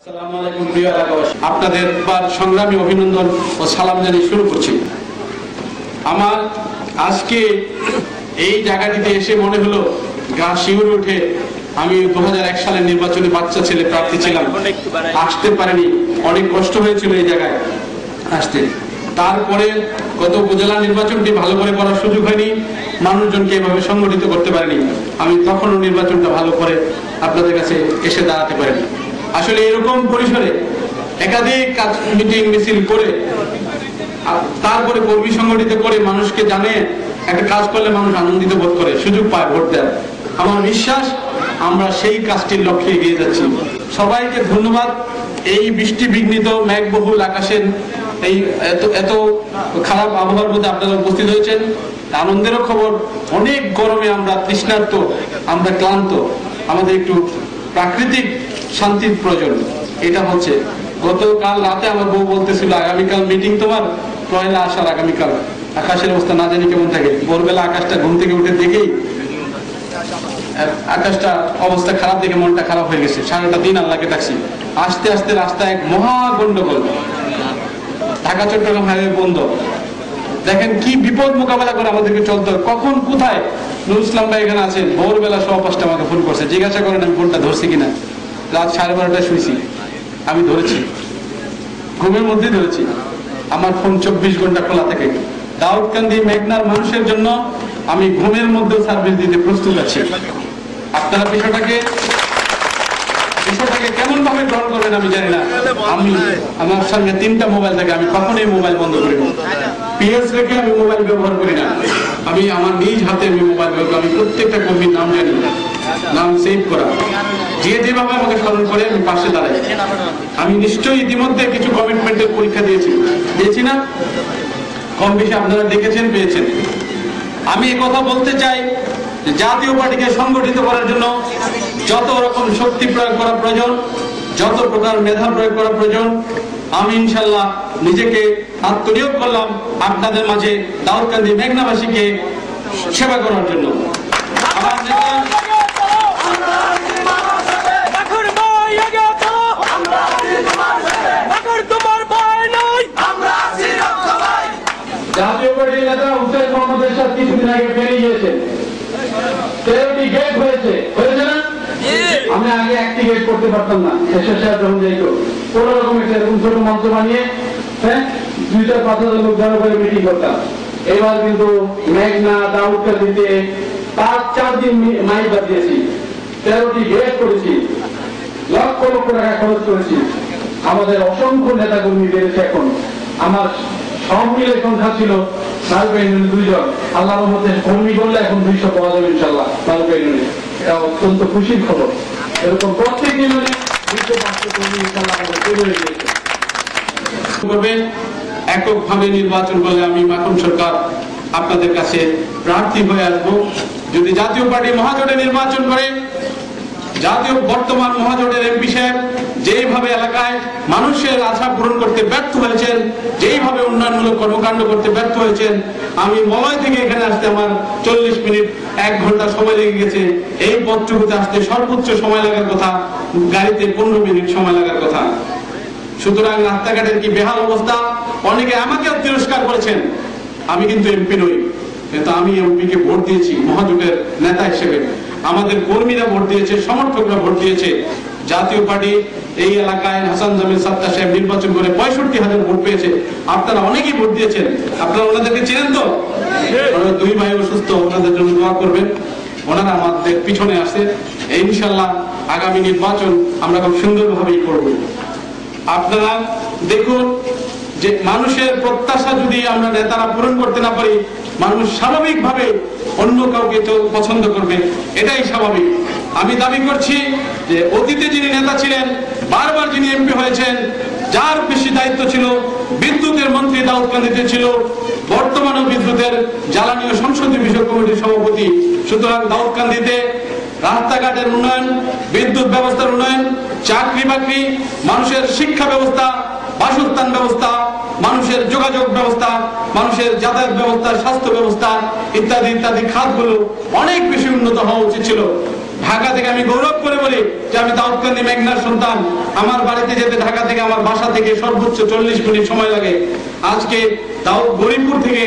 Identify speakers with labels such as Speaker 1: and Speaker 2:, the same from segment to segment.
Speaker 1: আসসালামু আলাইকুম প্রিয় এলাকাবাসী, আপনাদের সংগ্রামী অভিনন্দন ও সালাম জানিয়ে শুরু করছি। আমার আজকে এই জায়গাটিতে এসে মনে হলো গা শিউরে উঠে। আমি 2001 সালের নির্বাচনে বাচ্চা ছেলে প্রার্থী ছিলাম, আসতে পারিনি, অনেক কষ্ট হয়েছিল এই জায়গায় আসতে। তারপরে গত উপজেলা নির্বাচনটি ভালো করে করার সুযোগ হয়নি, মানুষজনকে এভাবে সংগঠিত করতে পারিনি। আমি তখনও নির্বাচনটা ভালো করে আপনাদের কাছে এসে দাঁড়াতে পারিনি। আসলে এরকম পরিসরে একাধিক কাজ মিটিং মিছিল করে তারপরে কর্মী সংগঠিত করে মানুষকে জানিয়ে একটা কাজ করলে মানুষ আনন্দিত বোধ করে, সুযোগ পায় ভোট দেওয়ার। আমার বিশ্বাস আমরা সেই কাজটির লক্ষ্যে এগিয়ে যাচ্ছি। সবাইকে ধন্যবাদ। এই বৃষ্টি বিঘ্নিত মেঘবহুল আকাশের এই এত খারাপ আবহাওয়ার মধ্যে আপনারা উপস্থিত হয়েছেন। আনন্দেরও খবর, অনেক গরমে আমরা তৃষ্ণার্ত, আমরা ক্লান্ত, আমাদের একটু প্রাকৃতিক শান্তির প্রয়োজন। এটা হচ্ছে গতকাল রাতে আমার বউ বলতেছিল আগামীকাল মিটিং তোমার, পয়লা আসার আগামীকাল। আকাশের অবস্থা না জানি কেমন থাকে। ভোরবেলা আকাশটা ঘুম থেকে উঠে দেখেই আকাশটা অবস্থা খারাপ দেখে মনটা খারাপ হয়ে গেছে। সারাটা দিন আল্লাহকে ডাকছি। আস্তে আস্তে রাস্তায় এক মহা গন্ডগোল, ঢাকা চট্টগ্রাম হাইওয়ে বন্ধ। দেখেন কি বিপদ মোকাবেলা করে আমাদেরকে চলতে হয়। কখন কোথায় নুরুল ইসলাম ভাই এখানে আছেন, ভোরবেলা 5:15 আমাকে ফোন করছে, জিজ্ঞাসা করেন আমি ফোনটা ধরছি কিনা। রাত 12:30টায় শুয়েছি, আমি ধরেছি, ঘুমের মধ্যে ধরেছি। আমার ফোন 24 ঘন্টা খোলা থাকে। দাউদকান্দি মেঘনার মানুষের জন্য আমি ঘুমের মধ্যেও সার্ভিস দিতে প্রস্তুত আছি। আপনারা বিষয়টাকে কেমন ভাবে গ্রহণ করবেন আমি জানি না। আমি আমার সঙ্গে 3টা মোবাইল থাকে, আমি কখনোই মোবাইল বন্ধ করি না। পিএস রেখে আমি মোবাইল ব্যবহার করি না। আমি আমার নিজ হাতে আমি মোবাইল ব্যবহার করি। আমি প্রত্যেকটা কর্মীর নাম জানি, নাম সেভ করা। যেভাবে আমাকে স্মরণ করে আমি পাশে দাঁড়াই। আমি নিশ্চয়ই ইতিমধ্যে কিছু কমিটমেন্টের পরীক্ষা দিয়েছি না, কম বেশি আপনারা দেখেছেন, পেয়েছেন। আমি কথা বলতে চাই, জাতীয় পার্টিকে সংগঠিত করার জন্য যত রকম শক্তি প্রয়োগ করা প্রয়োজন, যত প্রকার মেধা প্রয়োগ করা প্রয়োজন, আমি ইনশাল্লাহ নিজেকে আত্মনিয়োগ করলাম আপনাদের মাঝে দাউদকান্দি মেঘনাবাসীকে সেবা করার জন্য। আমার নেতা জাতীয় পার্টির নেতা হুসেইন মোহাম্মদ এরশাদ কিছুদিন আগে বেরিয়ে গিয়েছে। 13টি গেট হয়েছে না? আমি আগে একটি গেট করতে পারতাম না। এরশাদ সাহেব যখন যাইত কোন রকম এরকম ছোট মঞ্চ বানিয়ে 2,000-5,000 লোক জড়ো করে মিটিং করতাম। এবার কিন্তু মেঘনা দাউদকান্দিতে 5-4 দিন মাইক বাজিয়েছি, 13টি গেট করেছি, লক্ষ লক্ষ টাকা খরচ করেছি। আমাদের অসংখ্য নেতা কর্মী বেড়েছে। এখন আমার সব মিলে সংখ্যা ছিল বালুকা ইউনিয়নে 2 জন। আল্লাহর রহমতে কর্মী করলে এখন 200 পাওয়া যাবে ইনশাল্লাহ বালুকা ইউনিয়নে। এটা অত্যন্ত খুশির খবর। এরকম প্রত্যেক ইউনিয়নে 200-500 কর্মী ইনশাল্লাহ আমাদের তৈরি হয়ে গিয়েছে। এককভাবে নির্বাচন করলে আমি মাখন সরকার আপনাদের কাছে প্রার্থী হয়ে আসবো। যদি জাতীয় পার্টি মহাজোটে নির্বাচন করে, জাতীয় বর্তমান মহাজোটের এমপি সাহেব যেইভাবে এলাকায় মানুষের আশা পূরণ করতে ব্যর্থ হয়েছেন, যেইভাবে উন্নয়নমূলক কর্মকাণ্ড করতে ব্যর্থ হয়েছেন, আমি মলয় থেকে এখানে আসতে আমার 40 মিনিট 1 ঘন্টা সময় লেগে গেছে। এই পথটুকুতে আসতে সর্বোচ্চ সময় লাগার কথা, গাড়িতে 15 মিনিট সময় লাগার কথা। সুতরাং রাস্তাঘাটের কি বেহাল অবস্থা। অনেকে আমাকেও তিরস্কার করেছেন। আমি কিন্তু এমপি নই, কিন্তু আমি এমপিকে ভোট দিয়েছি মহাজোটের নেতা হিসেবে। আমাদের কর্মীরা ভোট দিয়েছে, সমর্থকরা ভোট দিয়েছে। জাতীয় পার্টি এই এলাকায় হাসান জামিল সাত্তার সাহেব নির্বাচন করে 65,000 ভোট পেয়েছে। আপনারা অনেকেই ভোট দিয়েছেন। আপনারা ওনাদেরকে চেনেন তো? 2 ভাই অসুস্থ, ওনাদের জন্য দোয়া করবেন। ওনারা আমাদের পিছনে আসে। ইনশাল্লাহ আগামী নির্বাচন আমরা খুব সুন্দরভাবেই করব। আপনারা দেখুন যে মানুষের প্রত্যাশা যদি আমরা নেতারা পূরণ করতে না পারি, মানুষ স্বাভাবিকভাবে অন্য কাউকে তো পছন্দ করবে, এটাই স্বাভাবিক। আমি দাবি করছি যে অতীতে যিনি নেতা ছিলেন, বারবার যিনি এমপি হয়েছেন, যার বেশি দায়িত্ব ছিল, বিদ্যুতের মন্ত্রী দাউদকান্দিতে ছিল, বর্তমানে বিদ্যুতের জ্বালানি ও সংসদীয় বিষয়ক কমিটির সভাপতি। সুতরাং দাউদকান্দিতে রাস্তাঘাটের উন্নয়ন, বিদ্যুৎ ব্যবস্থার উন্নয়ন, চাকরি বাকরি, মানুষের শিক্ষা ব্যবস্থা, বাসস্থান ব্যবস্থা, মানুষের যোগাযোগ ব্যবস্থা, মানুষের যাতায়াত ব্যবস্থা, স্বাস্থ্য ব্যবস্থা ইত্যাদি ইত্যাদি খাতগুলো অনেক বেশি উন্নত হওয়া উচিত ছিল। ঢাকা থেকে আমি গৌরব করে বলি যে আমি দাউদকান্দি মেঘনার সন্তান। আমার বাড়িতে যেতে ঢাকা থেকে আমার বাসা থেকে সর্বোচ্চ 40 মিনিট সময় লাগে। আজকে গরিবপুর থেকে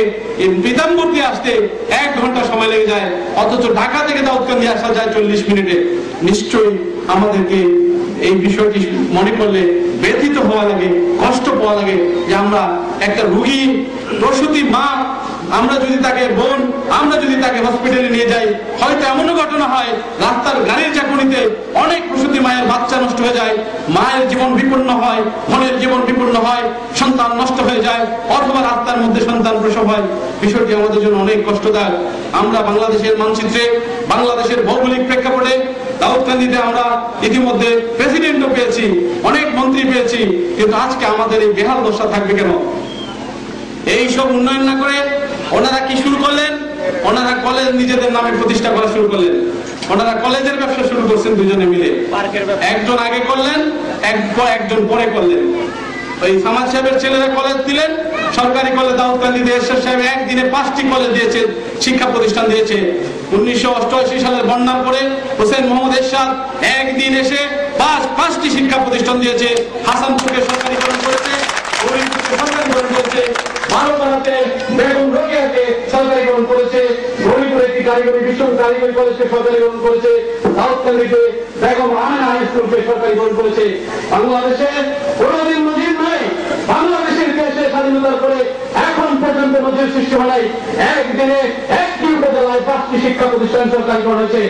Speaker 1: পিতাম্বর দিয়ে আসতে 1 ঘন্টা সময় লেগে যায়, অথচ ঢাকা থেকে দাউদকান্দি আসা যায় 40 মিনিটে। নিশ্চয়ই আমাদেরকে এই বিষয়টি মনে করলে ব্যথিত হওয়া লাগে, কষ্ট পাওয়া লাগে যে আমরা একটা রোগী প্রসূতি মা, আমরা যদি তাকে বোন, আমরা যদি তাকে হসপিটালে নিয়ে যাই, হয়তো এমনও ঘটনা হয় রাস্তার গাড়ির চাকুনিতে অনেক প্রসূতি মায়ের বাচ্চা নষ্ট হয়ে যায়, মায়ের জীবন বিপন্ন হয়, বোনের জীবন বিপন্ন হয়, সন্তান নষ্ট হয়ে যায়, অথবা রাস্তার মধ্যে সন্তান প্রসব হয়। বিষয়টি আমাদের জন্য অনেক কষ্টদায়ক। আমরা বাংলাদেশের মানচিত্রে, বাংলাদেশের ভৌগোলিক প্রেক্ষাপটে দাউদকান্দিতে আমরা ইতিমধ্যে প্রেসিডেন্টও পেয়েছি, অনেক মন্ত্রী পেয়েছি, কিন্তু আজকে আমাদের এই বেহাল দশা থাকবে কেন? এই সব উন্নয়ন না করে ওনারা কি শুরু করলেন? ওনারা কলেজ নিজেদের নামে প্রতিষ্ঠা করা শুরু করলেন। ওনারা কলেজের ব্যবসা শুরু করছেন দুজনে মিলে। একজন আগে করলেন, একজন পরে করলেন। ওই সামাদ সাহেবের ছেলেরা কলেজ দিলেন, সরকারি কলেজ দাউদকান্দিতে এরশাদ সাহেব একদিনে 5টি কলেজ দিয়েছে, শিক্ষা প্রতিষ্ঠান দিয়েছে। 1988 সালের বন্যার পরে হোসেন মোহাম্মদ এরশাদ একদিন এসে 5টি শিক্ষা প্রতিষ্ঠান দিয়েছে। হাসানপুরকে সরকারিকরণ করেছে, গরিবপুরকে সরকারিকরণ করেছে, বারোপাড়াতে বেগম রোকেয়াকে সরকারিকরণ করেছে, গরিবপুরে একটি কারিগরি কারিগরি কলেজকে সরকারিকরণ করেছে, দাউদকান্দিতে বেগম আমেনা হাই স্কুলকে সরকারিকরণ করেছে। বাংলাদেশে কোনোদিন নজির নাই, বাংলাদেশের দেশে স্বাধীনতার পরে এখন পর্যন্ত নজির সৃষ্টি হয় নাই। একদিনে একটি উপজেলায় 5টি শিক্ষা প্রতিষ্ঠান সরকারিকরণ হয়েছে।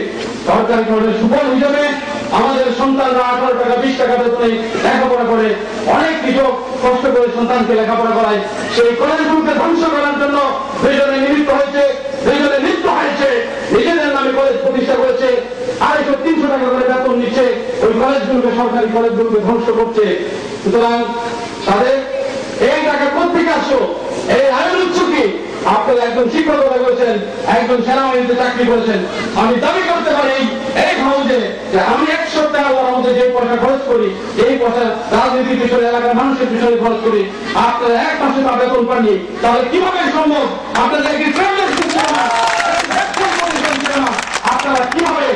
Speaker 1: সরকারিকরণের সুফল হিসেবে আমাদের সন্তানরা 18 টাকা 20 টাকা বেতনে লেখাপড়া করে, অনেক কৃষক কষ্ট করে সন্তানকে লেখাপড়া করায়। সেই কলেজগুলোকে ধ্বংস করার জন্য দুইজনে নিমিত্ত হয়েছে, দুইজনে লিপ্ত হয়েছে, নিজেদের নামে কলেজ প্রতিষ্ঠা করেছে, 250-300 টাকা করে বেতন নিচ্ছে, ওই কলেজগুলোকে, সরকারি কলেজগুলোকে ধ্বংস করছে। সুতরাং তাদের এই টাকা কোথেকে আসলো? এই আয়ের উৎস কি? আপনারা একজন শিক্ষকতা করেছেন, একজন সেনাবাহিনীতে চাকরি করেছেন। আমি দাবি করতে পারি এই হাউজে যে আমি 1 সপ্তাহ আল্লাহর মধ্যে যে পয়সা খরচ করি, এই পয়সা রাজনীতির পিছনে, এলাকার মানুষের পিছনে খরচ করি। আপনারা 1 মাসে তা বেতন পাননি, তাহলে কিভাবে সম্ভব? আপনাদের কি ট্রেনিং সিস্টেম না? আপনারা কিভাবে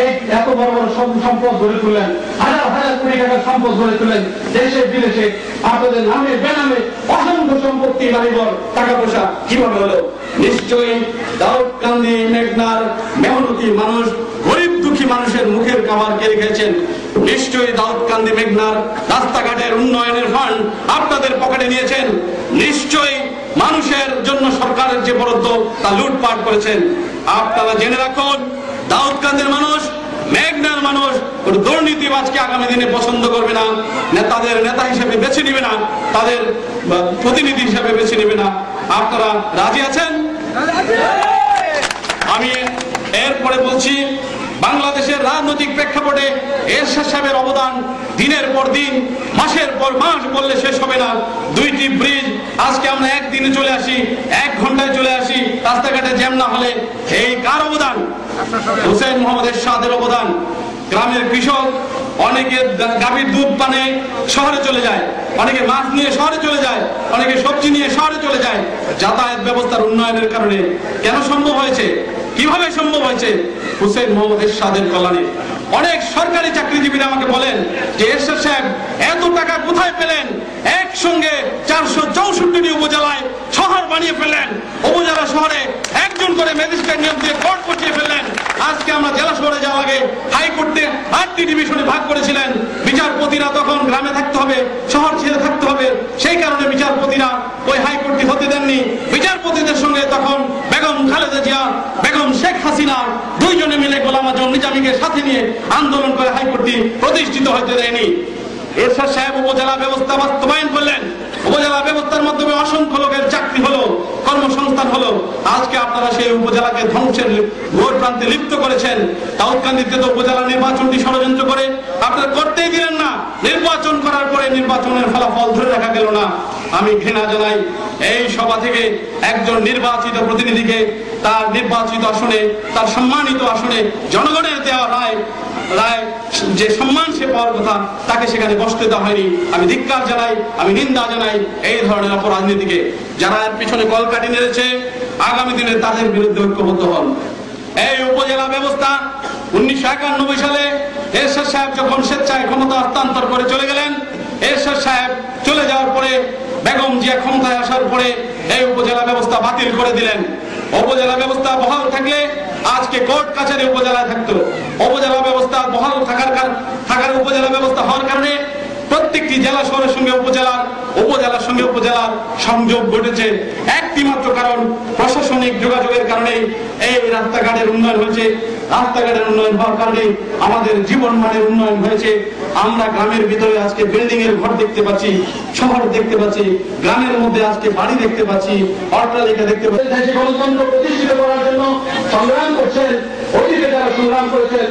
Speaker 1: এই এত বড় বড় সম্পদ গড়ে তুললেন, হাজার হাজার কোটি টাকার সম্পদ গড়ে তুললেন দেশে বিদেশে? আপনাদের নামে বেনামে অসংখ্য সম্পত্তি, বাড়িঘর, টাকা পয়সা কিভাবে হলো? নিশ্চয়ই দাউদকান্দি মেঘনার মেহনতি মানুষ, গরিব দুঃখী মানুষের মুখের খাবার কেড়ে খেয়েছেন। নিশ্চয়ই দাউদকান্দি মেঘনার রাস্তাঘাটের উন্নয়নের ফান্ড আপনাদের পকেটে নিয়েছেন। নিশ্চয়ই মানুষের জন্য সরকারের যে বরাদ্দ তা লুটপাট করেছেন। আপনারা জেনে রাখুন, দাউদকান্দির মানুষ, মেঘনার মানুষ দুর্নীতিবাজকে আগামী দিনে পছন্দ করবে না, তাদের নেতা হিসেবে বেছে নিবে না, তাদের প্রতিনিধি হিসেবে বেছে নিবে না। আপনারা রাজি আছেন? আমি এরপরে বলছি, বাংলাদেশের রাজনৈতিক প্রেক্ষাপটে এরশাদ সাহেবের অবদান দিনের পর দিন, মাসের পর মাস বললে শেষ হবে না। 2টি ব্রিজ, আজকে আমরা একদিনে চলে আসি, 1 ঘন্টায় চলে আসি, রাস্তাঘাটে জ্যাম না হলে। এই কার অবদান? হোসেন মোহাম্মদ এরশাদের অবদান। গ্রামের কৃষক অনেকে গাভীর দুধ পানে শহরে চলে যায়, অনেকে মাছ নিয়ে শহরে চলে যায়, অনেকে সবজি নিয়ে শহরে চলে যায়। যাতায়াত ব্যবস্থার উন্নয়নের কারণে কেন সম্ভব হয়েছে? কিভাবে সম্ভব হয়েছে? হোসেন মোহাম্মদ এরশাদের কল্যাণে। অনেক সরকারি চাকরিজীবীরা আমাকে বলেন যে এরশাদ সাহেব এত টাকা কোথায় পেলেন? একসঙ্গে 464টি উপজেলায় শহর বানিয়ে ফেললেন, উপজেলা শহরে একজন করে ম্যাজিস্ট্রেট নিয়োগ দিয়ে কোর্ট বসিয়ে ফেললেন। আজকে আমরা জেলা শহরে যাওয়ার আগে হাইকোর্টে 8টি ডিভিশনে ভাগ করেছিলেন। বিচারপতিরা তখন গ্রামে থাকতে হবে, শহর ছেড়ে থাকতে হবে, সেই কারণে বিচারপতিরা ওই হাইকোর্টটি হতে দেননি। বিচারপতিদের সঙ্গে তখন বেগম খালেদা জিয়া, বেগম শেখ হাসিনা দুইজনে মিলে গোলাম আজম নিজামীকে সাথে নিয়ে আন্দোলন করে হাইকোর্টটি প্রতিষ্ঠিত হতে দেয়নি। এরশাদ সাহেব উপজেলা ব্যবস্থা বাস্তবায়ন করলেন। উপজেলা ব্যবস্থার মাধ্যমে অসংখ্য লোকের চাকরি হলো, কর্মসংস্থান হলো। আজকে আপনারা সেই উপজেলাকে ধ্বংসের ঘোর প্রান্তে লিপ্ত করেছেন। দাউদকান্দিতে তো উপজেলা নির্বাচনটি ষড়যন্ত্র করে আপনারা করতেই দিলেন না। নির্বাচন করার পরে নির্বাচনের ফলাফল ধরে রাখা গেল না। আমি ঘৃণা জানাই এই সভা থেকে একজন নির্বাচিত প্রতিনিধিকে তার নির্বাচিত আসনে, তার সম্মানিত আসনে জনগণের দেওয়া রায় যে সম্মান সে পাওয়ার কথা, তাকে সেখানে বসতে দেওয়া হয়নি। আমি ধিক্কার জানাই, আমি নিন্দা জানাই এই ধরনের অপরাজনীতিকে। যারা এর পিছনে কলকাঠি নেড়েছে, আগামী দিনে তাদের বিরুদ্ধে ঐক্যবদ্ধ হন। এই উপজেলা ব্যবস্থা 1991 সালে এরশাদ সাহেব যখন স্বেচ্ছায় ক্ষমতা হস্তান্তর করে চলে গেলেন, এরশাদ সাহেব চলে যাওয়ার পরে বেগম জিয়া ক্ষমতায় আসার পরে এই উপজেলা ব্যবস্থা বাতিল করে দিলেন। উপজেলা ব্যবস্থা বহাল থাকলে আজকে কোর্ট কাছারি উপজেলায় থাকতো। উপজেলা ব্যবস্থা বহাল থাকার উপজেলা ব্যবস্থা হওয়ার কারণে প্রত্যেকটি জেলা শহরের সঙ্গে উপজেলার সঙ্গে উপজেলার সংযোগ ঘটেছে। একটি মাত্র কারণ, প্রশাসনিক যোগাযোগের কারণে এই রাস্তাঘাটের উন্নয়ন হয়েছে। রাস্তাঘাটের উন্নয়ন হওয়ার কারণে আমাদের জীবন মানের উন্নয়ন হয়েছে। আমরা গ্রামের ভিতরে আজকে বিল্ডিং এর ঘর দেখতে পাচ্ছি, শহর দেখতে পাচ্ছি, গ্রামের মধ্যে আজকে বাড়ি দেখতে পাচ্ছি, অট্টালিকা দেখতে পাচ্ছি। দেশে গণতন্ত্র প্রতিষ্ঠিত করার জন্য সংগ্রাম করছেন, অতীতে যারা সংগ্রাম করেছেন,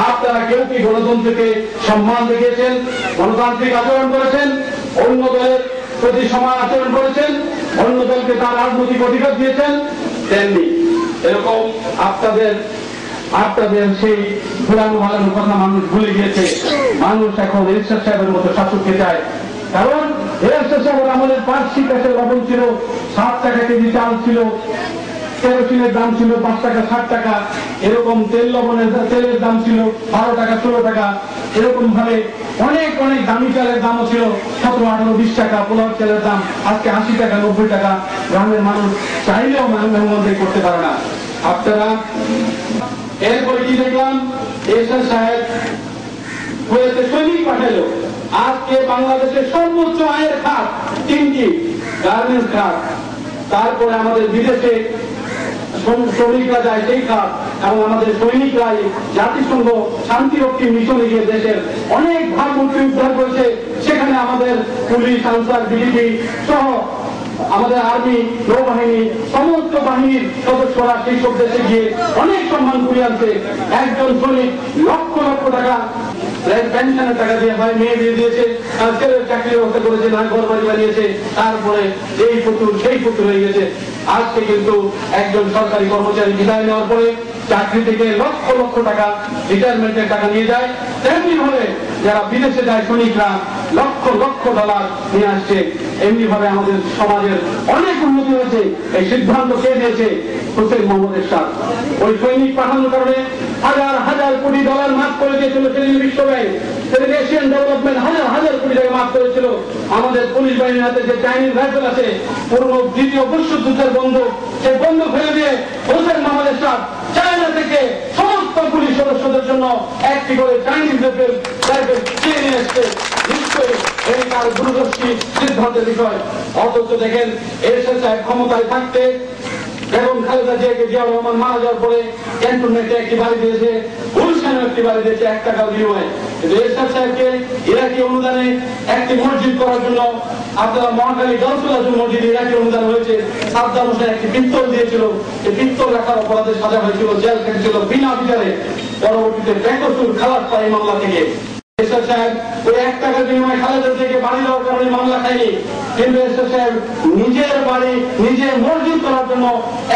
Speaker 1: আপনারা কেউ কি গণতন্ত্রকে সম্মান দেখিয়েছেন, গণতান্ত্রিক আচরণ করেছেন, অন্য দলের প্রতি সমান আচরণ করেছেন, অন্য দলকে তার রাজনৈতিক অধিকার দিয়েছেন? তেমনি এরকম আপনাদের সেই পুরানো ভালোর কথা মানুষ ভুলে গিয়েছে। মানুষ এখন এরশাদ সাহেবের মতো শাসককে চায়। কারণ এরশাদ সাহেবের আমাদের 5 টাকা লবণ ছিল, 7 টাকা কেজি চাল ছিল, কেরোসিনের দাম ছিল 5 টাকা 60 টাকা, এরকম তেলের দাম ছিল 12 টাকা 16 টাকা, এরকম ভাবে অনেক দামি চালের দামও ছিল 17, 18, 20 টাকা। পোলাও চালের দাম আজকে 80 টাকা 90 টাকা। গ্রামের মানুষ চাইলেও মেহমানদারি করতে পারে না। আপনারা এরপরে কি দেখলাম, এরশাদ সাহেব কুয়েতে সৈনিক পাঠালো। আজকে বাংলাদেশের সর্বোচ্চ আয়ের খাত 3টি, গার্মেন্টস খাত, তারপরে আমাদের বিদেশে শ্রমিকরা যায় সেই খাত, এবং আমাদের সৈনিকরাই জাতিসংঘ শান্তিরক্ষী মিশনে গিয়ে দেশের অনেক ভাবমূর্তি উদ্ধার করেছে। সেখানে আমাদের পুলিশ, আনসার, বিজিবি সহ আমাদের আর্মি, নৌবাহিনী, সমস্ত বাহিনীর সদস্যরা সেই সব দেশে গিয়ে অনেক সম্মান কুড়িয়ে আনছে। একজন শ্রমিক লক্ষ লক্ষ টাকা পেনশনের টাকা দিয়ে ভাই মেয়ে দিয়ে দিয়েছে, ছেলের চাকরির ব্যবস্থা করেছে, না ঘর বাড়ি বানিয়েছে, তারপরে এই পুতুল সেই পুতুল হয়ে গেছে। আজকে কিন্তু একজন সরকারি কর্মচারী বিদায় নেওয়ার পরে চাকরি থেকে লক্ষ লক্ষ টাকা রিটায়ারমেন্টের টাকা নিয়ে যায়। তেমনি ভাবে যারা বিদেশে যায় সৈনিকরা লক্ষ লক্ষ ডলার নিয়ে আসছে। এমনি ভাবে আমাদের সমাজের অনেক উন্নতি হয়েছে। এই সিদ্ধান্ত কে দিয়েছে? হোসেন মোহাম্মদ এরশাদ। ওই সৈনিক পাঠানোর কারণে হাজার হাজার কোটি ডলার মাফ করে দিয়েছিল সেদিন বিশ্ব ব্যাংক, সেদিন এশিয়ান ডেভেলপমেন্ট হাজার হাজার কোটি টাকা মাফ করেছিল। আমাদের পুলিশ বাহিনীর হাতে যে চাইনিজ রাইফেল আছে, পুরনো দ্বিতীয় বিশ্বযুদ্ধের বন্দুক, সেই বন্দুক ফেলে দিয়ে হোসেন মোহাম্মদ এরশাদ চায়না থেকে সমস্ত পুলিশ সদস্যদের জন্য একটি করে চাইনিজ রাইফেল কিনে নিয়ে এসছে। নিশ্চয়ই এই তার দূরদর্শী সিদ্ধান্তের বিষয়। অথচ দেখেন এরশাদ সাহেব ক্ষমতায় থাকতে বেগম খালেদা জিয়াকে, জিয়াউর রহমান মারা যাওয়ার পরে ক্যান্টনমেন্টে একটি বাড়ি দিয়েছে, গুলশানে একটি বাড়ি দিয়েছে 1 টাকার বিনিময়ে। কিন্তু এরশাদ সাহেবকে ইরাকি অনুদানে একটি মসজিদ করার জন্য, আপনারা মহাখালী গাউসুল মসজিদ ইরাকি অনুদান হয়েছে, সাদ্দাম হোসেন একটি পিস্তল দিয়েছিল, এই পিস্তল রাখার অপরাধে সাজা হয়েছিল, জেল খেটেছিল বিনা বিচারে। পরবর্তীতে বেকসুর খালাস পায় এই মামলা থেকে। এরশাদ সাহেব ওই 1 টাকার বিনিময়ে খালেদা জিয়াকে বাড়ি দেওয়ার কারণে মামলা খায়নি। কিন্তু এরশাদ সাহেব নিজের বাড়ি, নিজের মসজিদ করার জন্য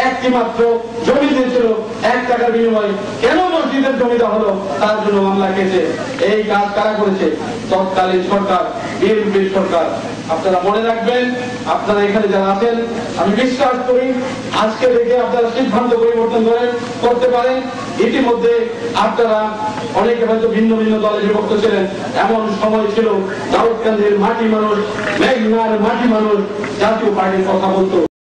Speaker 1: একটি মাত্র জমি দিয়েছিল 1 টাকার বিনিময়ে। কেন মসজিদের জমি দেওয়া হলো তার জন্য মামলা খেয়েছে। এই কাজ কারা করেছে? তৎকালীন সরকার, বিএনপি সরকার। আপনারা মনে রাখবেন, আপনারা এখানে যারা আছেন, আমি বিশ্বাস করি আজকে থেকে আপনারা সিদ্ধান্ত পরিবর্তন করতে পারেন। ইতিমধ্যে আপনারা অনেকে হয়তো ভিন্ন ভিন্ন দলে বিভক্ত ছিলেন। এমন সময় ছিল দাউদকান্দির মাটি মানুষ, মেঘনার মাটি মানুষ জাতীয় পার্টির কথা বলতো।